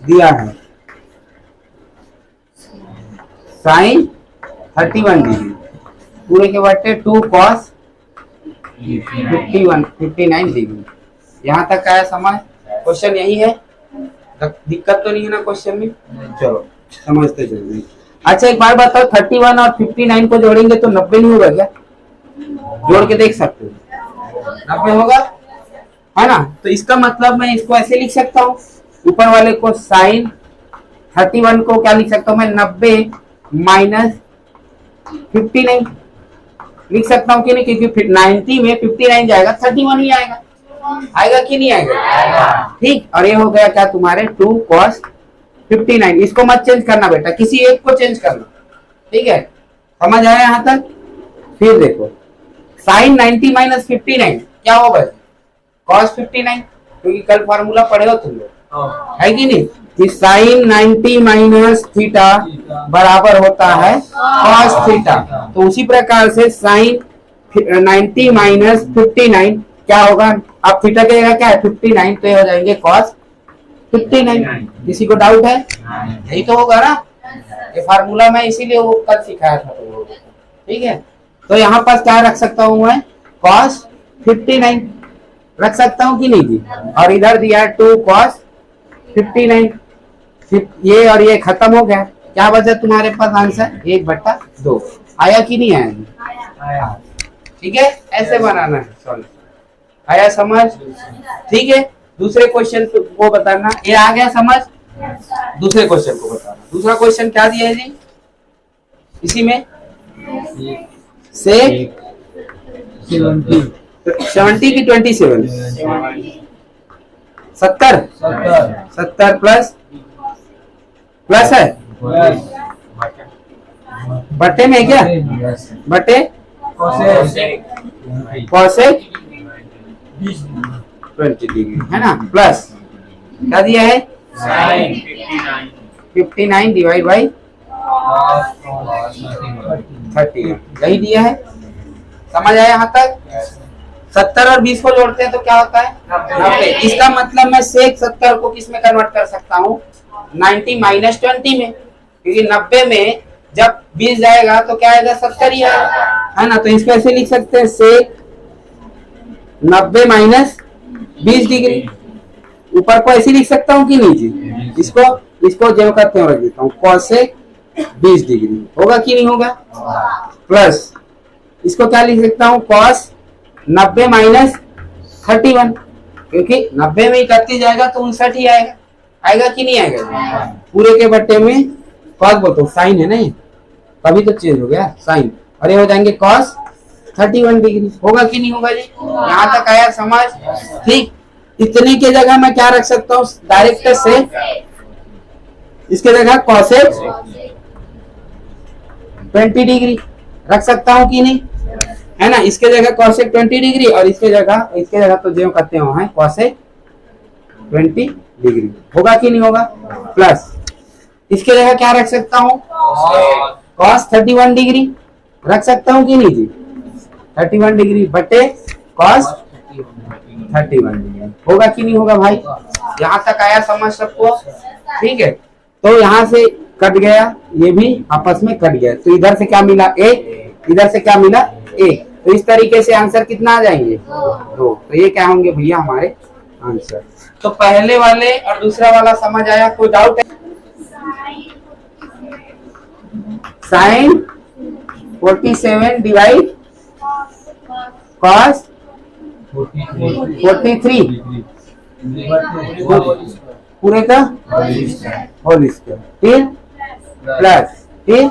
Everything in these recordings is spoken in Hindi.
दिया है साइन 31 डिग्री पूरे के बट्टे 2 कॉस 59 डिग्री। यहाँ तक आया समझ? क्वेश्चन यही है, दिक्कत तो नहीं है ना क्वेश्चन में? चलो समझते चलिए। अच्छा एक बार बताओ, 31 और 59 को जोड़ेंगे तो 90 नहीं होगा क्या? जोड़ के देख सकते हो, 90 होगा, है ना? तो इसका मतलब मैं इसको ऐसे लिख सकता हूँ, ऊपर वाले को साइन 31 को क्या लिख सकता हूँ मैं, 90 माइनस 59 लिख सकता हूँ कि नहीं? क्योंकि 90 में 59 जाएगा 31 ही आएगा, आएगा कि नहीं आएगा? ठीक। और ये हो गया क्या तुम्हारे 2 cos 59। इसको मत चेंज करना बेटा, किसी एक को चेंज करना, ठीक है? समझ आया यहाँ तक? फिर देखो साइन 90 माइनस 59 क्या होगा? cos 59, क्योंकि कल फार्मूला पढ़े हो तुम लोग, है कि नहीं? कि साइन 90 माइनस थीटा बराबर होता है cos थीटा। तो उसी प्रकार से साइन 90 माइनस 59 क्या होगा? अब थीटा की जगह क्या है? 59, तो ये हो जाएंगे cos 59। किसी को डाउट है? यही तो होगा ना, ये फार्मूला मैं इसीलिए वो कल सिखाया था तुम लोगों को, ठीक है? तो यहाँ पास क्या रख सकता हूँ मैं? cos 59 रख सकता हूँ कि नहीं जी? और इधर दिया 2 cos 59, ये और ये खत्म हो गया, क्या बचा तुम्हारे पास आंसर? 1/2 आया कि नहीं आया? ठीक है, ऐसे बनाना है सॉल्व। आया समझ? ठीक है, दूसरे क्वेश्चन को बताना। ये आ गया समझ? दूसरे क्वेश्चन को बताना। दूसरा क्वेश्चन क्या दिया है जी इसी में? से 70 की 27? 70 प्लस है, बटे में क्या? बटे कोसेक 20 डिग्री, है ना? प्लस क्या दिया है? साइन 59 डिवाइड बाई 30, यही दिया है। समझ आया यहाँ तक? 70 और 20 को जोड़ते हैं तो क्या होता है? 90। इसका मतलब मैं सेक 70 को किस में कन्वर्ट कर सकता हूँ? 90 माइनस 20 में, क्योंकि 90 में जब 20 जाएगा तो क्या आएगा? 70 ही आएगा, है ना? तो इसको ऐसे लिख सकते हैं, सेक 90 माइनस 20 डिग्री। ऊपर को ऐसे लिख सकता हूँ कि नहीं जी? इसको जो करते हैं रख देता हूँ, कोसेक 20 डिग्री होगा कि नहीं होगा? प्लस इसको क्या लिख सकता हूँ? cos 90 माइनस 31, क्योंकि 90 में 31 जाएगा तो 59 ही आएगा, आएगा कि नहीं आएगा? पूरे के बट्टे में cos बोलते साइन है ना, ये तभी तो चेंज हो गया साइन, और ये हो जाएंगे cos 31 डिग्री। होगा कि नहीं होगा जी? यहाँ तक आया समझ? ठीक। इतने के जगह मैं क्या रख सकता हूँ? डायरेक्ट से इसके जगह कोसेक 20 डिग्री रख सकता हूँ कि नहीं, है ना? इसके जगह कोसेक 20 डिग्री और इसके जगह तो जो करते हो कोसेक 20 डिग्री। होगा कि नहीं होगा? प्लस इसके जगह क्या रख सकता हूँ? cos 31 डिग्री रख सकता हूँ कि नहीं जी? 31 डिग्री बटे cos 31 डिग्री। होगा कि नहीं होगा भाई? यहाँ तक आया समझ सबको? ठीक है, तो यहाँ से कट गया, ये भी आपस में कट गया, तो इधर से क्या मिला? 1, इधर से क्या मिला? 1। तो इस तरीके से आंसर कितना आ जाएंगे? 2। तो ये क्या होंगे भैया हमारे आंसर? तो पहले वाले और दूसरा वाला समझ आया? कोई डाउट है? साइन 47 डिवाइड cos 43 पूरे का होल स्क्वायर, फिर प्लस, फिर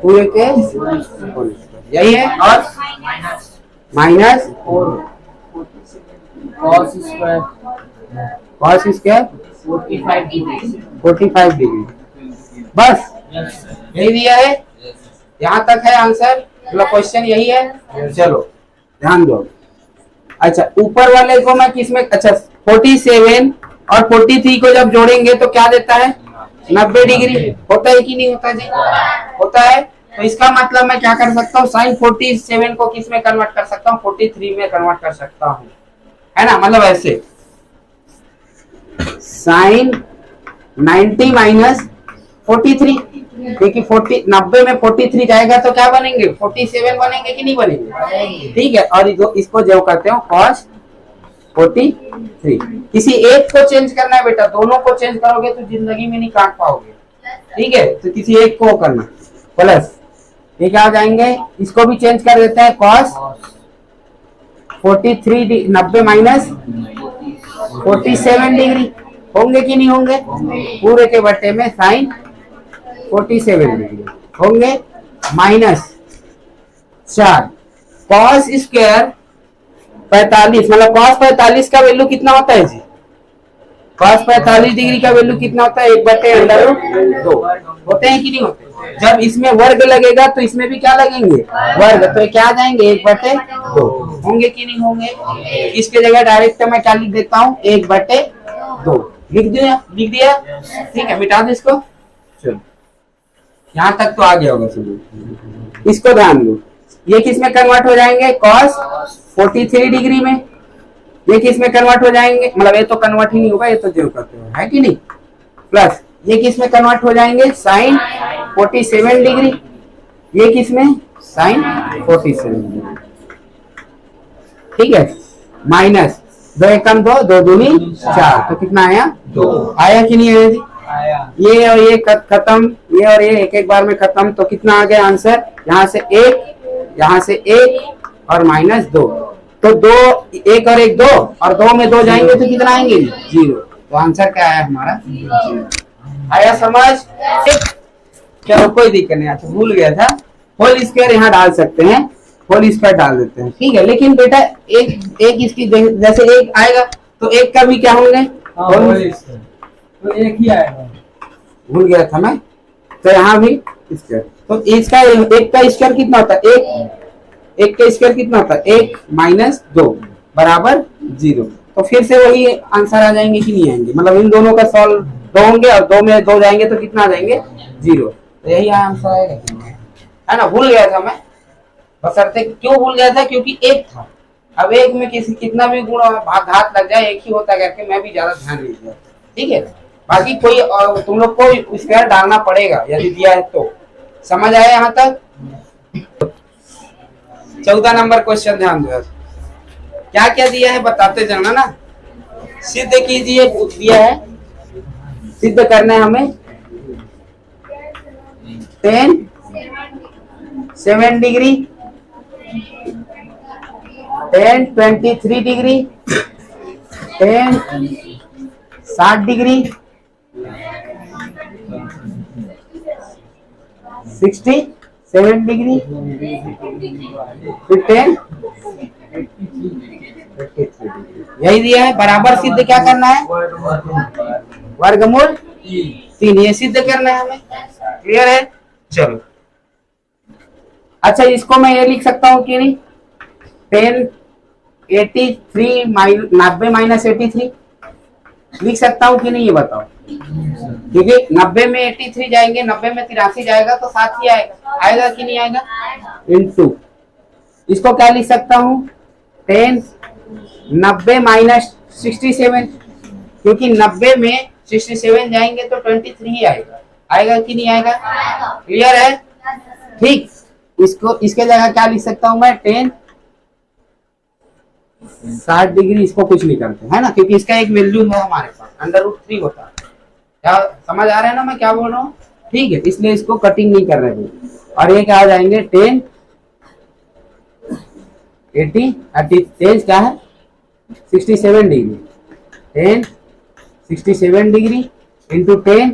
पूरे के होल स्क्वायर, यही है। और माइनस cos स्क्वायर 45 डिग्री, बस यही दिया है। यहाँ तक है आंसर, मतलब क्वेश्चन यही है। चलो ध्यान दो। अच्छा ऊपर वाले को मैं किसमें? अच्छा 47 और 43 को जब जोड़ेंगे तो क्या देता है? 90 डिग्री। होता है कि नहीं होता जी? होता है। तो इसका मतलब मैं क्या कर सकता हूँ, साइन 47 को किस में कन्वर्ट कर सकता हूँ, 43 में कन्वर्ट कर सकता हूँ, है ना। मतलब ऐसे साइन 90 माइनस 43, देखिए 90 में 43 जाएगा तो क्या बनेंगे, 47 बनेंगे कि नहीं बनेंगे, ठीक है। और इसको जो कहते हो cos 43। किसी एक को चेंज करना है बेटा, दोनों को चेंज करोगे तो जिंदगी में नहीं काट पाओगे, ठीक है। तो किसी एक को करना, प्लस ये क्या आ जाएंगे, इसको भी चेंज कर देते हैं, cos 43 90 माइनस 47 डिग्री होंगे कि नहीं होंगे, पूरे के बट्टे में साइन 47 डिग्री होंगे, माइनस 4 cos स्क्वायर 45, मतलब cos 45 का वैल्यू कितना होता है जी, cos 45 डिग्री का वैल्यू कितना होता है, 1/√2 होते हैं कि नहीं होते। जब इसमें वर्ग लगेगा तो इसमें भी क्या लगेंगे, वर्ग, तो क्या आ जाएंगे 1/2 होंगे कि नहीं होंगे। इसके जगह डायरेक्ट मैं क्या लिख देता हूँ, 1/2 लिख दिया, ठीक है। मिटा दो इसको, चलो यहाँ तक तो आ गया होगा समझ। इसको ध्यान दो, ये किस में कन्वर्ट हो जाएंगे, cos 43 डिग्री में, ये किस में कन्वर्ट हो जाएंगे, मतलब ये तो कन्वर्ट ही नहीं होगा, ये तो जीरो करते हो, है कि नहीं। प्लस ये किस में कन्वर्ट हो जाएंगे, साइन 47 डिग्री, ये किस में, साइन 47 डिग्री, ठीक है। माइनस 2 एकम 2, 2 दूनी 4, तो कितना आया 2, आया कि नहीं आया जी, ये और ये खत्म, ये और ये एक एक बार में खत्म, तो कितना आ गया आंसर, यहाँ से 1, यहाँ से 1 और माइनस 2, तो 2 1 और 1 2, और 2 में 2 जाएंगे तो कितना आएंगे 0, तो आंसर क्या आया हमारा 0। आया समझ, ठीक, चलो कोई दिक्कत नहीं। अच्छा भूल गया था, होल स्क्वायर यहाँ डाल सकते हैं, होल स्क्वायर डाल देते हैं, ठीक है। लेकिन बेटा एक इसकी जैसे एक आएगा तो एक का भी क्या होंगे, तो एक ही आएगा, भूल गया था मैं, तो यहाँ भी स्क्वायर, तो इसका एक का स्क्वायर कितना होता है, एक का स्क्वायर कितना होता है, 1 माइनस 2 बराबर 0, तो फिर से वही आंसर आ जाएंगे कि नहीं आएंगे, मतलब इन दोनों का सॉल्व 2 होंगे और 2 में 2 जाएंगे तो कितना आ जाएंगे 0, तो यही आंसर आएगा, है ना। भूल गया था मैं, बशर्ते क्यों भूल गया था, क्योंकि एक था, अब एक में किसी कितना भी गुण घात लग जाए एक ही होता करके मैं भी ज्यादा ध्यान नहीं दिया, ठीक है। बाकी कोई तुम लोग को स्क्वायर डालना पड़ेगा यदि दिया है तो, समझ आया यहाँ तक। 14 नंबर क्वेश्चन ध्यान दो, क्या क्या दिया है बताते जाना ना। सिद्ध कीजिए दिया है, सिद्ध करना है हमें, 10 7 डिग्री, 10 23 डिग्री, 10 60 डिग्री, 67 डिग्री, फिर 10 यही दिया है। बराबर सिद्ध क्या करना है, वर्गमूल 3, ये सिद्ध करना है हमें, क्लियर है। चलो अच्छा इसको मैं ये लिख सकता हूँ कि नहीं, 10 83 90 माइनस 83 लिख सकता हूँ कि नहीं, ये बताओ, क्योंकि 90 में 83 जाएंगे, 90 में 83 जाएगा तो 7 ही आएगा, आएगा कि नहीं आएगा, इनटू इसको क्या लिख सकता हूँ, 10 90 माइनस 67, क्योंकि 90 में 67 जाएंगे तो 23 ही आएगा, आएगा कि नहीं आएगा, क्लियर है, ठीक। इसको इसके जगह क्या लिख सकता हूं मैं, 10 60 डिग्री, इसको कुछ नहीं करते है ना, क्योंकि इसका एक वैल्यू है हमारे पास, √3 होता है, क्या समझ आ रहा है ना मैं क्या बोल रहा हूँ, ठीक है। इसलिए इसको कटिंग नहीं कर रहे हैं, और ये क्या आ जाएंगे 10 80 क्या है 67 डिग्री, 10 67 डिग्री इंटू 10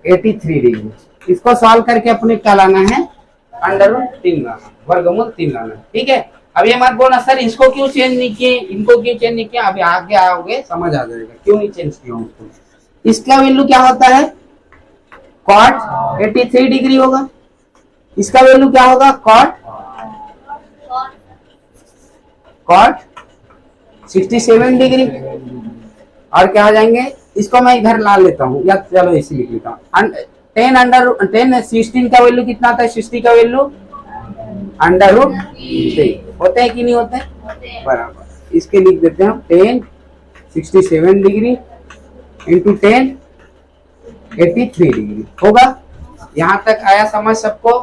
83 डिग्री, इसको सॉल्व करके अपने क्या लाना है, √3 लाना, वर्गमूल 3 लाना, ठीक है। अब ये मत बोलना सर इसको क्यों चेंज नहीं किए, इनको क्यों चेंज नहीं किया, अभी आगे आओगे समझ आ जाएगा क्यों नहीं चेंज किया उसको। इसका वैल्यू क्या होता है, cot 83 डिग्री होगा, इसका वैल्यू क्या होगा, cot 67 डिग्री, और क्या आ जाएंगे, इसको मैं इधर ला लेता हूँ, या चलो इसे लिख लेता हूँ, 10 16 का वैल्यू कितना आता है? 60 का वैल्यू √3 होते हैं कि नहीं होते हैं? बराबर इसके लिख देते हैं हम 10 67 डिग्री इंटू 10 83 डिग्री होगा। यहाँ तक आया समझ सबको?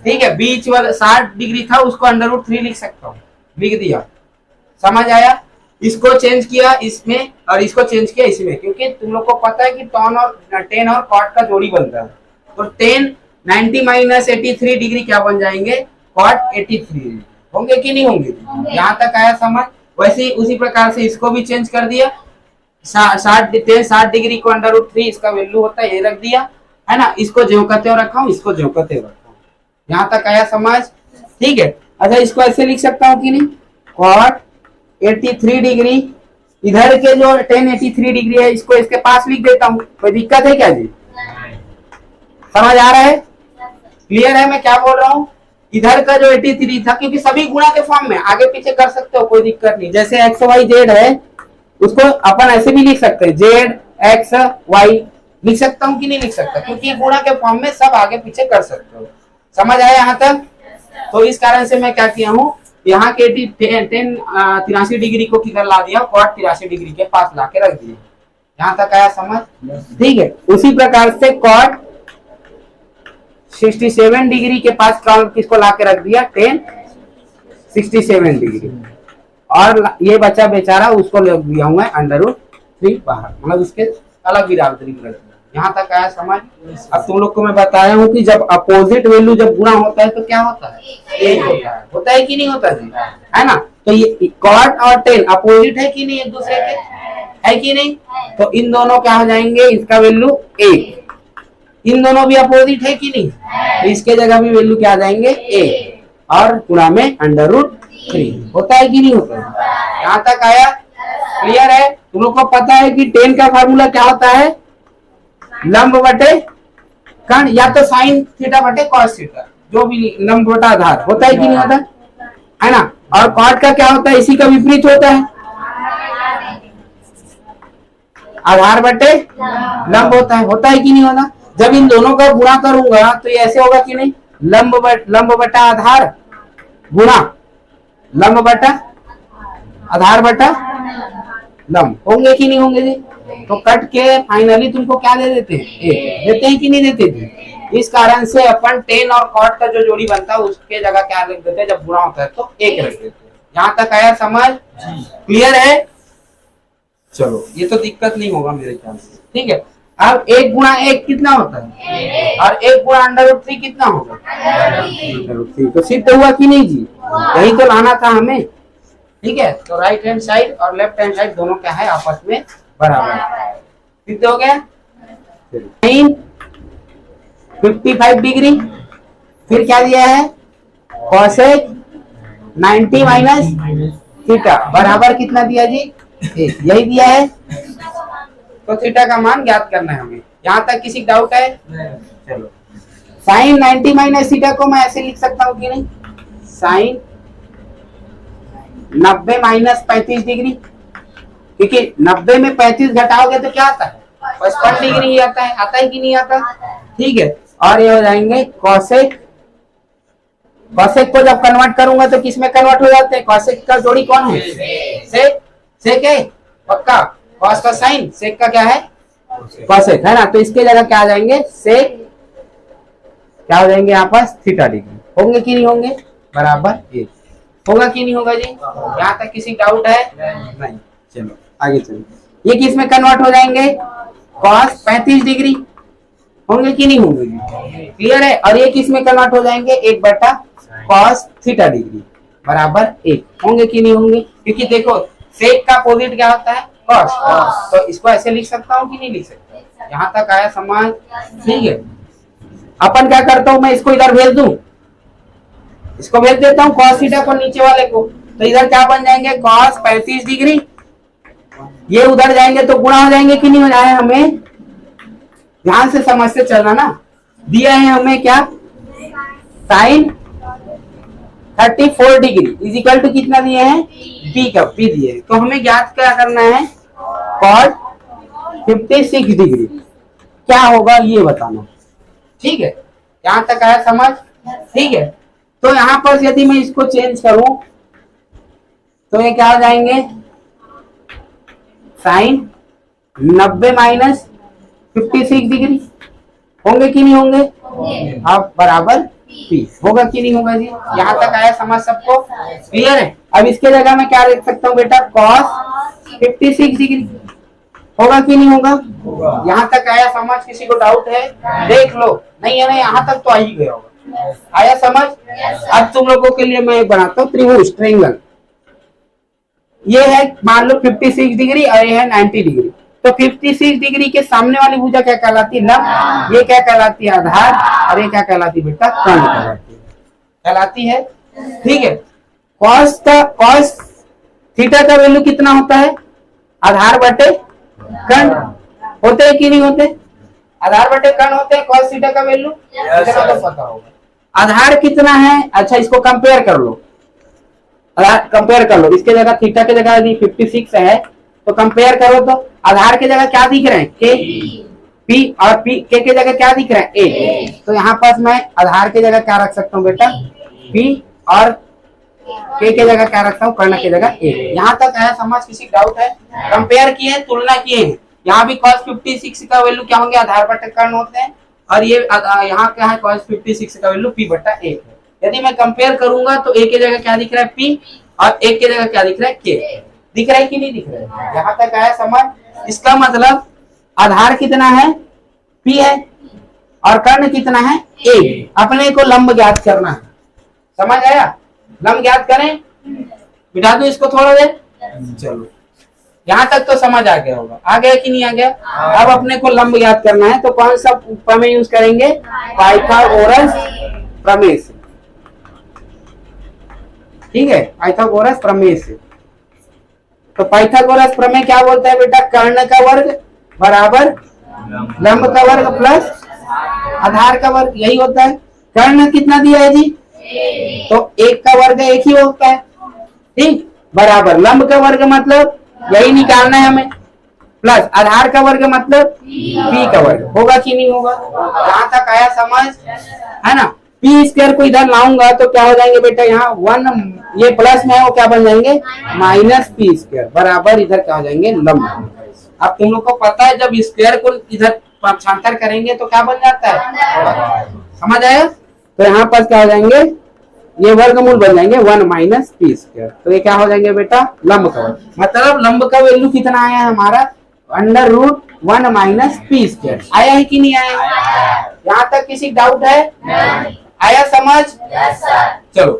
ठीक है, बीच वाला 60 डिग्री था उसको √3 लिख सकता हूँ, लिख दिया, समझ आया? इसको चेंज किया इसमें और इसको चेंज किया इसमें, क्योंकि तुम लोग को पता है कि टेन और कॉट का जोड़ी बनता है, तो 10 90 माइनस 83 डिग्री क्या बन जाएंगे? कॉट 83 होंगे कि नहीं होंगे? यहाँ तक आया समझ? वैसे ही उसी प्रकार से इसको भी चेंज कर दिया, 60 डिग्री को √3 इसका वैल्यू होता है, ये रख दिया है ना, इसको ज्यों का त्यों रखा हूँ, इसको ज्यों का त्यों रखा हूँ। यहाँ तक आया समझ? ठीक है, अच्छा इसको ऐसे लिख सकता हूँ कि नहीं? कॉट 83 डिग्री, इधर के जो 1083 डिग्री है इसको इसके पास लिख देता हूँ, कोई दिक्कत है क्या जी? समझ आ रहा है? क्लियर है मैं क्या बोल रहा हूँ? इधर का जो 83 था, क्योंकि सभी गुणा के फॉर्म में आगे पीछे कर सकते हो, कोई दिक्कत नहीं। जैसे XYZ है उसको अपन ऐसे भी लिख सकते हैं, ZXY लिख सकता हूँ कि नहीं लिख सकता? क्योंकि गुणा के फॉर्म में सब आगे पीछे कर सकते हो। समझ आया यहाँ तक? तो इस कारण से मैं क्या किया हूँ, यहाँ के 83 डिग्री को किधर ला दिया? कॉट 83 डिग्री के पास ला के रख दिया। यहाँ तक आया समझ? ठीक है, उसी प्रकार से कॉट 67 डिग्री के पास किसको ला के रख दिया? 10 67 डिग्री, और ये बचा बेचारा उसको ले दिया हूँ मैं √3 बाहर, मतलब इसके अलग बिरादरी में रख दिया। यहाँ तक आया समझ? अब तुम लोग को मैं बताया हूँ कि जब अपोजिट वैल्यू जब गुणा होता है तो क्या होता है? एक होता है कि नहीं होता जी? है ना? तो ये कॉट और 10 अपोजिट है कि नहीं एक दूसरे के? है कि नहीं? तो इन दोनों क्या हो जाएंगे? इसका वैल्यू 1, इन दोनों भी अपोजिट है कि नहीं? तो इसके जगह भी वैल्यू क्या आ जाएंगे? 1, और गुणा में √3 होता है कि नहीं होता है? यहाँ तक आया? क्लियर है? तुम लोग को पता है कि 10 का फार्मूला क्या होता है? लंब बटे कर्ण, या तो साइन थीटा बटे कॉस थीटा, जो भी लंब बटा आधार होता है कि नहीं होता है ना? और कॉट का क्या होता है? इसी का विपरीत होता है, आधार बटे लंब होता है कि नहीं होता? जब इन दोनों का गुणा करूंगा तो ये ऐसे होगा कि नहीं? लंब बटा आधार गुणा लंब बटा आधार बटा लंब, होंगे कि नहीं होंगे जी? तो कट के फाइनली तुमको क्या दे देते हैं? 1 देते हैं कि नहीं देते जी? इस कारण से अपन 10 और कॉट का जो जोड़ी बनता है उसके जगह क्या रख देते हैं? जब गुणा होता है तो 1 रख देते हैं। यहाँ तक आया समझ? क्लियर है? चलो, ये तो दिक्कत नहीं होगा मेरे ख्याल से। ठीक है, अब 1 गुणा 1 कितना होता है? और 1 गुणा √3 कितना होगा? √3। तो सिद्ध हुआ कि नहीं जी? यही तो लाना था हमें। ठीक है, तो राइट हैंड साइड और लेफ्ट हैंड साइड दोनों क्या है? आपस में बराबर। सिद्ध हो गया? 55 डिग्री, फिर क्या दिया है? कोसेक 90 माइनस थीटा बराबर कितना दिया जी? 1, यही दिया है। तो थीटा का मान ज्ञात करना है हमें। यहाँ तक किसी डाउट है? चलो, साइन 90 माइनस थीटा को मैं ऐसे लिख सकता हूँ कि नहीं? साइन 90 माइनस 35 डिग्री, क्योंकि 90 में 35 घटाओगे तो क्या आता है? 55 डिग्री ही आता है। आता है कि नहीं आता? ठीक है, और ये हो जाएंगे कोसेक। कोसेक को जब कन्वर्ट करूंगा तो किस में कन्वर्ट हो जाते हैं? कोसेक का जोड़ी कौन है? सेक है पक्का। कॉस का साइन, सेक का क्या है? कोसेक, है ना? तो इसके जगह क्या आ जाएंगे? सेक क्या हो जाएंगे? यहाँ पर थीटा डिग्री होंगे कि नहीं होंगे? बराबर 1 होगा कि नहीं होगा जी? यहाँ तक किसी डाउट है? नहीं। चलो आगे चलो, ये किस में कन्वर्ट हो जाएंगे? कॉस 35 डिग्री होंगे कि नहीं होंगे? क्लियर है? और ये किस में कन्वर्ट हो जाएंगे? 1 बटा कॉस थीटा डिग्री बराबर 1 होंगे कि नहीं होंगे? क्योंकि देखो सेक का अपोजिट क्या होता है? कॉस। तो इसको ऐसे लिख सकता हूँ कि नहीं लिख सकता? यहाँ तक आया समझ? ठीक है, अपन क्या करता हूँ, मैं इसको इधर भेज दूं, इसको भेज देता हूँ कॉस थीटा को नीचे वाले को, तो इधर क्या बन जाएंगे? कॉस 35 डिग्री, ये उधर जाएंगे तो गुणा हो जाएंगे कि नहीं हो जाए? हमें ध्यान से समझते चलना ना। दिया है हमें क्या? Sine 34 degree is equal to कितना दिए हैं? पी का पी दिए। तो हमें ज्ञात क्या करना है? कॉट 56 डिग्री क्या होगा ये बताना। ठीक है, यहाँ तक आया समझ? ठीक है, तो यहाँ पर यदि मैं इसको चेंज करूं तो ये क्या हो जाएंगे, साइन 90 माइनस 56 डिग्री होंगे कि नहीं होंगे? अब बराबर पी होगा कि नहीं होगा जी? यहाँ तक आया समझ सबको? क्लियर है? अब इसके जगह मैं क्या लिख सकता हूँ बेटा, कॉस 56 डिग्री होगा कि नहीं होगा? यहाँ तक आया समझ? किसी को डाउट है? देख लो, नहीं है ना, यहाँ तक तो आ ही गया होगा। आया समझ? अब तुम लोगों के लिए मैं एक बनाता हूँ त्रिभुज, ट्रायंगल। ये है मान लो 56 डिग्री और ये है 90 डिग्री। तो 56 डिग्री के सामने वाली भुजा क्या कहलाती है? लंब। ये क्या कहलाती है? आधार। और ये क्या कहलाती है बेटा? कर्ण कहलाती है। ठीक है, कॉस थीटा का वैल्यू कितना होता है? आधार बटे कर्ण। होते हैं कि नहीं होते? आधार बटे कर्ण होते हैं कॉस थीटा का वैल्यू, इतना तो पता होगा। आधार कितना है? अच्छा, इसको कंपेयर कर लो, कंपेयर कर लो। इसके जगह थीटा की जगह यदि 56 है तो कंपेयर करो तो आधार की जगह क्या दिख रहे हैं? के, पी, और पी के जगह क्या दिख रहा है? ए। तो यहाँ पर मैं आधार की जगह क्या रख सकता हूँ बेटा? पी, और के जगह क्या रखता हूँ? कर्ण की जगह ए। यहाँ तक है समझ? किसी डाउट है? कंपेयर किए, तुलना किए हैं। यहाँ भी cos 56 का वैल्यू क्या होंगे? आधार बटे कर्ण होते हैं। और ये यहाँ क्या है? cos 56 का वैल्यू p बटा ए है। यदि मैं कंपेयर करूंगा तो ए की जगह क्या दिख रहा है? p, और एक की जगह क्या दिख रहा है? k। दिख रहा है कि नहीं दिख रहा है? यहाँ तक आया समझ? इसका मतलब आधार कितना है? p है, और कर्ण कितना है? a। अपने को लंब ज्ञात करना है। समझ आया? लंब ज्ञात करें, बिठा दो इसको थोड़ा देर। चलो, यहाँ तक तो समझ आ गया होगा। आ गया कि नहीं आ गया? अब अपने को लंब ज्ञात करना है तो कौन सा प्रमेय यूज करेंगे? पाइथागोरस प्रमेय से। ठीक है, पाइथागोरस प्रमेय से। तो पाइथागोरस प्रमेय क्या बोलता है बेटा? कर्ण का वर्ग बराबर लंब का वर्ग प्लस आधार का वर्ग, यही होता है। कर्ण कितना दिया है जी? तो एक का वर्ग एक ही होता है, ठीक, बराबर लंब का वर्ग मतलब यही निकालना है हमें, प्लस आधार का वर्ग मतलब पी का वर्ग। होगा कि नहीं होगा? यहाँ तक आया समझ? है ना? पी स्क्वायर को इधर लाऊंगा तो क्या हो जाएंगे बेटा? यहाँ 1 ये प्लस में है, वो क्या बन जाएंगे? माइनस पी स्क्वायर बराबर इधर क्या हो जाएंगे? लंब। अब तुम लोग को पता है जब स्क्वायर को इधर पक्षांतर करेंगे तो क्या बन जाता है? समझ आया? तो यहाँ पर क्या हो जाएंगे? ये वर्गमूल बन जाएंगे 1 माइनस पी स्क्वायर। तो ये क्या हो जाएंगे बेटा? लंब का वर्ग। मतलब लंब का वैल्यू कितना आया है हमारा? √1 माइनस पी स्क्वायर। आया है कि नहीं आया? यहाँ तक किसी डाउट है? आया समझ? चलो,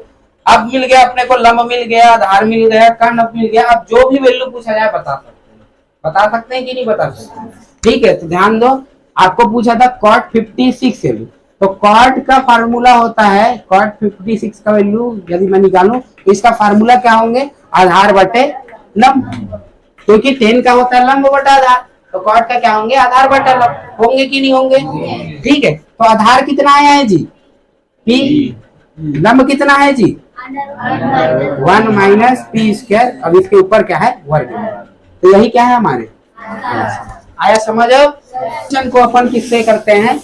अब मिल गया अपने को, लंब मिल गया, आधार मिल गया, कर्ण मिल गया। अब जो भी वैल्यू पूछा जाए बता सकते हैं कि नहीं बता सकते? ठीक है, तो ध्यान दो, आपको पूछा था cot 56 वैल्यू, तो cot का फार्मूला होता है, cot 56 का वैल्यू यदि मैं निकालूं तो इसका फार्मूला क्या होंगे? आधार बटे लंब, क्योंकि 10 का होता है लंब बटा आधार, तो cot का क्या होंगे? आधार बटा लंब। होंगे कि नहीं होंगे? ठीक है, तो आधार कितना आया है जी? p, लंब कितना है जी? 1 माइनस पी स्क्वायर। अब इसके ऊपर क्या है? वर्ग। तो यही क्या है हमारे? आया समझ? अब क्वेश्चन को अपन किससे करते हैं?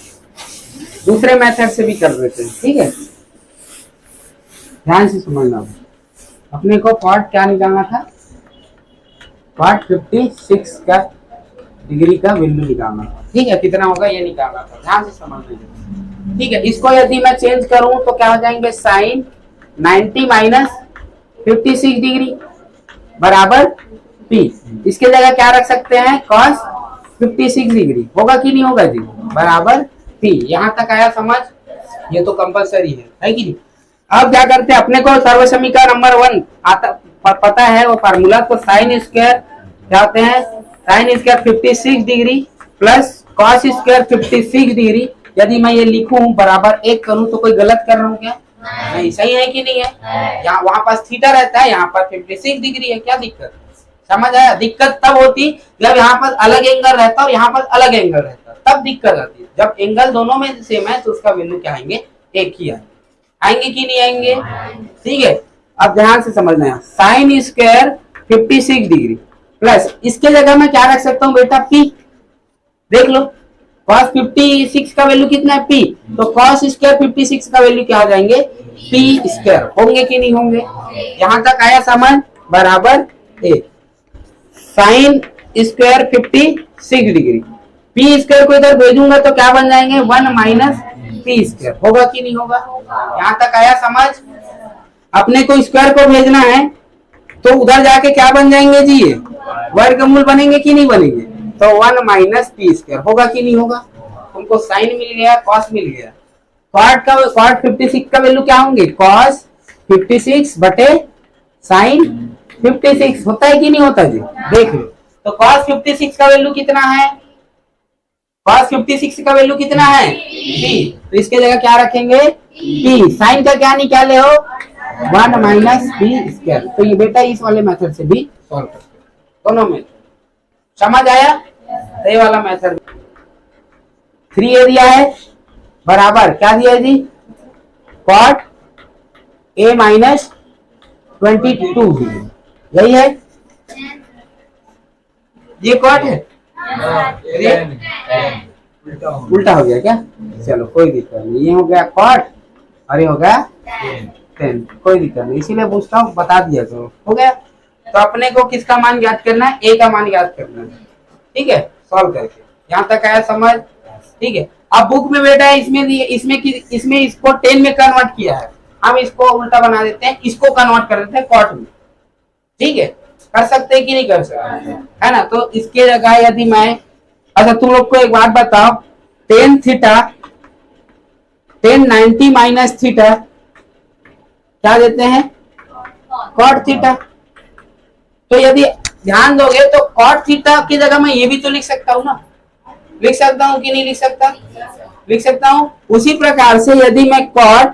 दूसरे मेथड से भी कर देते हैं। ठीक है, ध्यान से समझना। अपने को cot क्या निकालना था? cot 56 का डिग्री का वैल्यू निकालना था। ठीक है, कितना होगा ये निकालना था, ध्यान से समझ लीजिए। ठीक है, इसको यदि मैं चेंज करूं तो क्या हो जाएंगे? साइन 90 माइनस 56 डिग्री बराबर पी। इसके जगह क्या रख सकते हैं? cos 56 degree. होगा कि नहीं होगा जी? बराबर पी। यहाँ तक आया समझ? ये तो कंपलसरी है कि नहीं? अब क्या करते हैं? अपने को सर्वसमीकरण नंबर 1 आता पता है वो फार्मूला, तो साइन स्क्वायर क्या होते हैं? Sign square 56 degree plus cos square 56 degree. यदि मैं ये लिखूं बराबर 1 करूं तो कोई गलत कर रहा हूं क्या? नहीं, सही है कि नहीं है? यहाँ वहां पास थीटा रहता है, यहाँ पर 56 डिग्री है, क्या दिक्कत? समझ आया? दिक्कत तब होती जब यहाँ पर अलग एंगल रहता और यहाँ पर अलग एंगल रहता, तब दिक्कत आती है। जब एंगल दोनों में सेम है तो उसका वैल्यू क्या आएंगे? एक ही आएंगे कि नहीं आएंगे? ठीक है, अब ध्यान से समझना है। साइन स्क्वायर 56 डिग्री प्लस इसके जगह में क्या रख सकता हूँ बेटा? पी। देख लो, cos 56 का वैल्यू कितना है p, तो cos स्क्वायर 56 का वैल्यू क्या हो जाएंगे p स्क्वायर, होंगे कि नहीं होंगे? यहां तक आया समझ? बराबर a sine square 56 degree, p square को इधर भेजूंगा तो क्या बन जाएंगे 1 माइनस p स्क्वायर, होगा कि नहीं होगा? यहां तक आया समझ? अपने को स्क्वायर को भेजना है तो उधर जाके क्या बन जाएंगे जी, ये वर्गमूल बनेंगे कि नहीं बनेंगे? तो 1 माइनस पी स्क्वायर, होगा कि नहीं होगा? तुमको साइन मिल गया, कॉस मिल गया, कॉट 56 का वैल्यू क्या होंगे कॉस 56 बटे साइन 56, होता है कि नहीं होता जी? देख लो, तो कॉस 56 का वैल्यू कितना है? कॉस 56 का वैल्यू कितना है p, तो इसके जगह क्या रखेंगे p, साइन का क्या निकाले हो 1 माइनस पी स्क्वायर। तो ये बेटा इस वाले मेथड से भी सॉल्व करते हैं, दोनों में समझ आया? ये वाला मेथड 3a दिया है बराबर क्या दिया है जी, कॉट a माइनस 22, यही है, ये कॉट है, उल्टा हो गया क्या? चलो कोई दिक्कत नहीं, ये हो गया कॉट और ये हो गया 10, कोई दिक्कत नहीं, इसीलिए पूछता हूँ, बता दिया तो हो गया। तो अपने को किसका मान ज्ञात करना है? ए का मान ज्ञात करना है, ठीक है, सॉल्व करके। यहाँ तक आया समझ? ठीक है। अब बुक में बेटा इसमें इसको 10 में कन्वर्ट किया है, हम इसको उल्टा बना देते हैं, इसको कन्वर्ट कर देते हैं कॉट में, ठीक है, कर सकते हैं कि नहीं कर सकते, है ना? तो इसके जगह यदि मैं, अच्छा तुम लोग को एक बात बताओ, टेन थीटा 1090 माइनस थीटा क्या देते हैं कॉट थीटा। तो यदि ध्यान दोगे तो कॉट थीटा की जगह मैं ये भी तो लिख सकता हूँ ना, लिख सकता हूँ कि नहीं लिख सकता? लिख सकता हूँ। उसी प्रकार से यदि मैं कॉट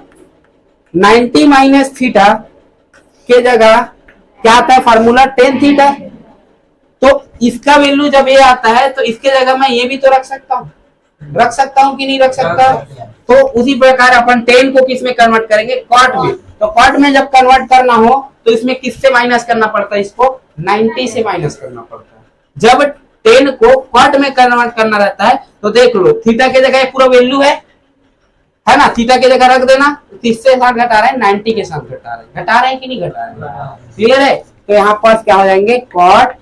90 माइनस थीटा के जगह क्या आता है फार्मूला 10 थीटा, तो इसका वैल्यू जब ये आता है तो इसके जगह मैं ये भी तो रख सकता हूँ, रख सकता हूँ कि नहीं रख सकता? तो उसी प्रकार अपन 10 को किस में कन्वर्ट करेंगे कॉट में। तो कॉट में जब कन्वर्ट करना हो तो इसमें किससे माइनस करना पड़ता है? इसको 90 से माइनस करना पड़ता है। जब 10 को कॉट में कन्वर्ट करना रहता है तो देख लो थीटा के जगह पूरा वैल्यू है ना, थीटा के जगह रख देना, किससे साथ घटा रहे हैं 90 के साथ घटा रहे हैं कि नहीं घटा रहे हैं? क्लियर है? तो यहाँ पास क्या हो जाएंगे कॉट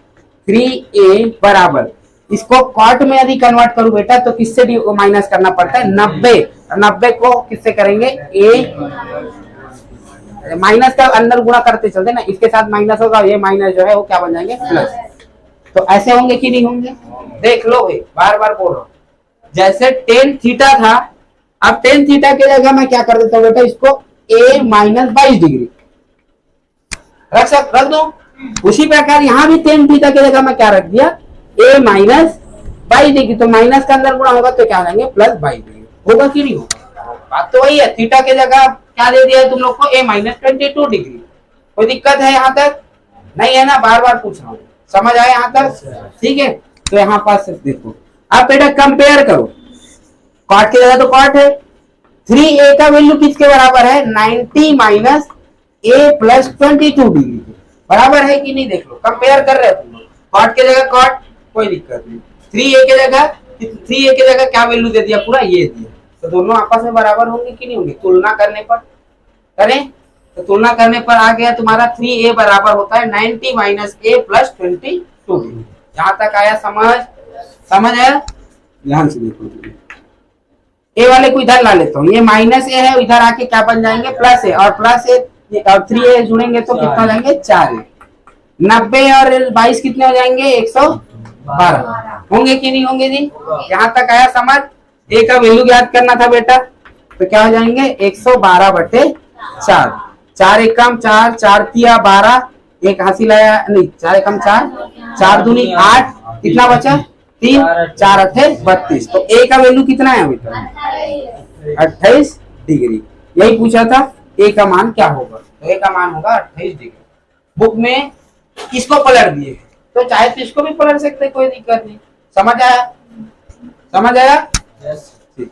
3a बराबर, इसको कॉट में यदि कन्वर्ट करूं बेटा तो किससे माइनस करना पड़ता है 90 को किससे करेंगे a, माइनस का अंदर गुणा करते चलते ना, इसके साथ माइनस होगा, ये माइनस जो है वो क्या बन जाएंगे प्लस। तो ऐसे होंगे कि नहीं होंगे? देख लो भाई, बार बार बोल रहा हूं, जैसे 10 थीटा था, अब 10 थीटा की जगह मैं क्या कर देता हूँ बेटा, इसको a माइनस 22 डिग्री रख दो। उसी प्रकार यहाँ भी 10 थीटा की जगह मैं क्या रख दिया a माइनस 22 डिग्री, तो माइनस का अंदर गुणा होगा तो क्या जाएंगे प्लस 22 डिग्री, होगा कि नहीं होगा? बात तो वही है, थीटा की जगह क्या दे दिया है तुम लोग को a माइनस 22 डिग्री। कोई दिक्कत है यहाँ तक? नहीं है ना, बार बार पूछ रहा हूँ, समझ आया यहाँ तक? ठीक है। तो यहाँ पास देखो, अब बेटा कंपेयर करो, कॉट की जगह तो कॉट है, 3a का वैल्यू किसके बराबर है 90 माइनस a प्लस 22 डिग्री, बराबर है कि नहीं? देख लो, कंपेयर कर रहे हो तुम लोग, कॉट की जगह कॉट, कोई दिक्कत नहीं, 3a की जगह क्या वैल्यू दे दिया पूरा ये दिया, तो दोनों आपस में बराबर होंगे कि नहीं होंगे? तुलना करने पर करें तो तुलना करने पर आ गया तुम्हारा 3a बराबर होता है 90 माइनस a प्लस 22 डिग्री। यहाँ तक आया समझ आया? ध्यान से देखो, ए वाले को इधर ला लेता हूँ, ये माइनस ए है, इधर आके क्या बन जाएंगे प्लस ए, और प्लस ए और 3a जुड़ेंगे तो कितना हो जाएंगे 4a, 90 और 22 कितने हो जाएंगे 112, होंगे कि नहीं होंगे जी? यहाँ तक आया समझ? ए का वैल्यू ज्ञात करना था बेटा, तो क्या हो जाएंगे 112 बटे 4, 4 एकम 4, 4 तिया 12, एक हासिल आया नहीं, 4 एकम 4, 4 दूनी 8, कितना बचा 3, 4 अट्ठे 32, तो ए का वैल्यू कितना है बेटा 28 डिग्री। यही पूछा था ए का मान क्या होगा, तो ए का मान होगा 28 डिग्री। बुक में इसको पलट दिए, तो चाहे तो इसको भी पलट सकते, कोई दिक्कत नहीं। समझ आया? समझ आया? Yes. ठीक।